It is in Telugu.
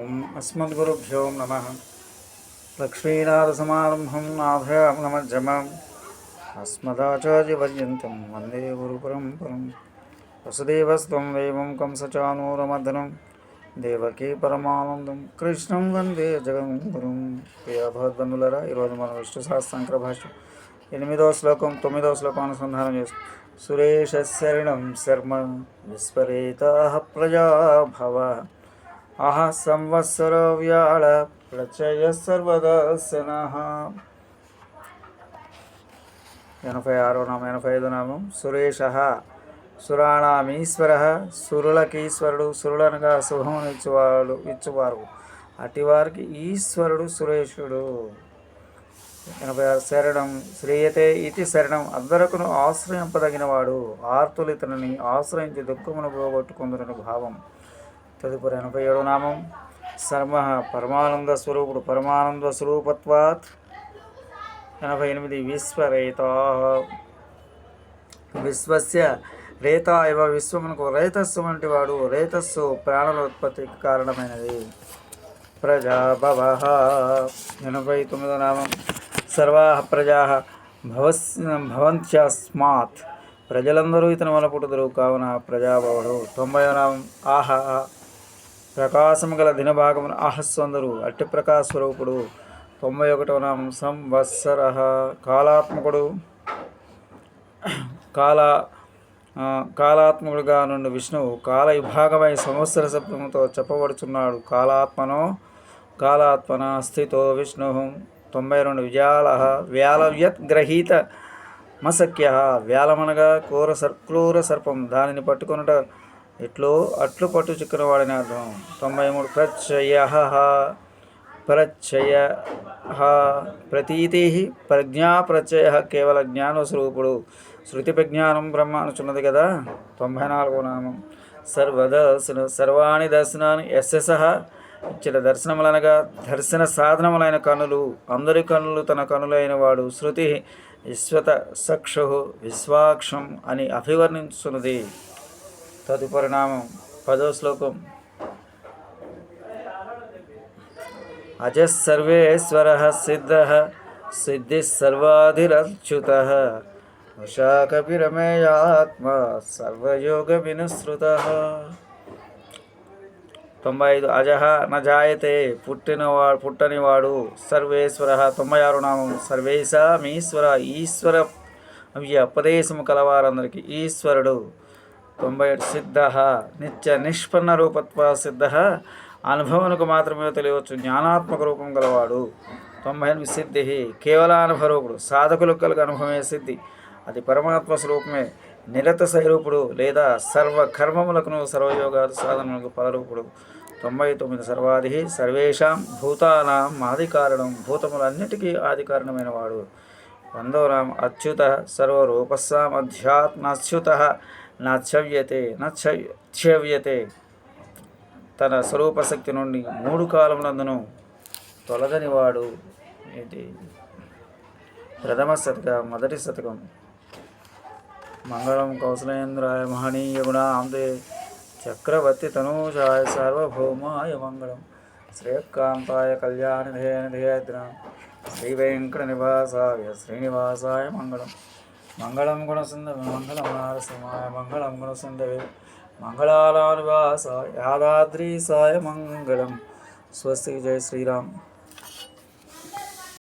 ఓం అస్మద్గురుభ్యో నమః. లక్ష్మీనాథసమారంభం నాథయామనమజ్జమం అస్మదాచార్యపర్యంతం వందే గురుపరంపరం. వసుదేవస్త్వం దేవం కంసచానూరమర్దనం దేవకీ పరమానందం కృష్ణం వందే జగద్గురుం. ప్రియ భగవద్బంధులరా, ఈరోజు మనం విష్ణు సహస్రాంకర భాష్యం 8వ శ్లోకం 9వ శ్లోకం అనుసంధానం చేస్తాం. సురేష శరణం శర్మ విస్పరేతా ప్రజా భవ ఆహ సంవత్సర వ్యాళ ప్రచయ సర్వదర్శనః. 86వ నామం 85వ నామం. సురేష సురాణామీశ్వర, సురులకీశ్వరుడు. సురులనగా శుభమును ఇచ్చువారు, అటివారికి ఈశ్వరుడు సురేషుడు. 86 శరణం శ్రీయతే ఇది శరణం, అందరకును ఆశ్రయింపదగినవాడు. ఆర్తులు ఇతనిని ఆశ్రయించి దుఃఖమును పోగొట్టుకుందురని భావం. తదుపరి 87వ నామం. శర్మ పరమానంద స్వరూపుడు, పరమానంద స్వరూపత్వాత్. 88 విశ్వరేత, విశ్వస్య రేత ఇవ, విశ్వమునకు రేతస్సు వంటి వాడు. రేతస్సు ప్రాణుల ఉత్పత్తికి కారణమైనది. ప్రజాభవ. 89వ నామం. సర్వా ప్రజా భవంత్యస్మాత్, ప్రజలందరూ ఇతని వల్ల పుట్టుదురు కావున ప్రజాభవుడు. 90వ నామం. ఆహ ప్రకాశము గల దినభాగమున ఆహస్వందరు, అట్టి ప్రకాశ స్వరూపుడు. 91వ నామం. సంవత్సర కాలాత్మకుడు, కాలాత్మకుడుగా నుండి విష్ణువు కాల విభాగమై సంవత్సర శబ్దముతో చెప్పబడుచున్నాడు. కాలాత్మన స్థితో విష్ణు. 92 వ్యాలవ్యత్ గ్రహీత మసక్య, వ్యాలమనగా క్రూర సర్పం, దానిని పట్టుకొనుట అట్లు పట్టు చిక్కున వాడని అర్థం. 93 ప్రత్యయ ప్రతీతి ప్రజ్ఞా ప్రత్యయ, కేవల జ్ఞానస్వరూపుడు. శృతి ప్రజ్ఞానం బ్రహ్మ అనుచున్నది కదా. 94వ నామం. సర్వదర్శన, సర్వాణి దర్శనాన్ని యశస, ఇచ్చట దర్శనములనగా దర్శన సాధనములైన కనులు, అందరి కనులు తన కనులైన వాడు. శృతి విశ్వత చక్షు విశ్వాక్షం అని అభివర్ణించున్నది. తదుపరి నామం. 10వ శ్లోకం. అజస్సర్వేశ్వర సిద్ధ సిద్ధి సర్వాధిరచ్యుత వశాకపిరమేయాత్మ సర్వయోగ వినుసృత. 95 అజహ న జాయతే, పుట్టనివాడు. సర్వేశ్వర. 96వ నామం. సర్వేశామీశ్వర, ఈశ్వర ఉపదేశము కలవారందరికీ ఈశ్వరుడు. 97 సిద్ధ నిత్య నిష్పన్న రూపత్వ సిద్ధ, అనుభవమునకు మాత్రమే తెలియవచ్చు, జ్ఞానాత్మక రూపం గలవాడు. 98 సిద్ధి కేవలానుభవ రూపుడు, సాధకులకు కలుగు అనుభవమే సిద్ధి, అది పరమాత్మ స్వరూపమే. నిరత స్వరూపుడు లేదా సర్వకర్మములకును సర్వయోగాది సాధనములకు ఫలరూపుడు. 99 సర్వాది సర్వేషాం భూతానాం ఆది కారణం, భూతములన్నిటికీ ఆది కారణమైన వాడు. 100వ నామం. అచ్యుత సర్వరూపస్సాం అధ్యాత్మచ్యుత నచ్యవ్యతే, తన స్వరూపశక్తి నుండి 3 కాలములందును తొలగనివాడు. ఇది ప్రథమ శతకం, మొదటి శతకం. మంగళం కౌసలేంద్రాయ మహనీయ గుణాందే చక్రవర్తి తనూజాయ సార్వభౌమాయ మంగళం. శ్రేయకాంతాయ కళ్యాణిధేయద్ర శ్రీ వెంకట నివాసాయ శ్రీనివాసాయ మంగళం. మంగళం గుణసుందవే మంగళం నారసింహాయ మంగళం గుణసుందవే మంగళాలానివాసాయ యాదాద్రీసాయ మంగళం. స్వస్తి. జయ శ్రీరామ్.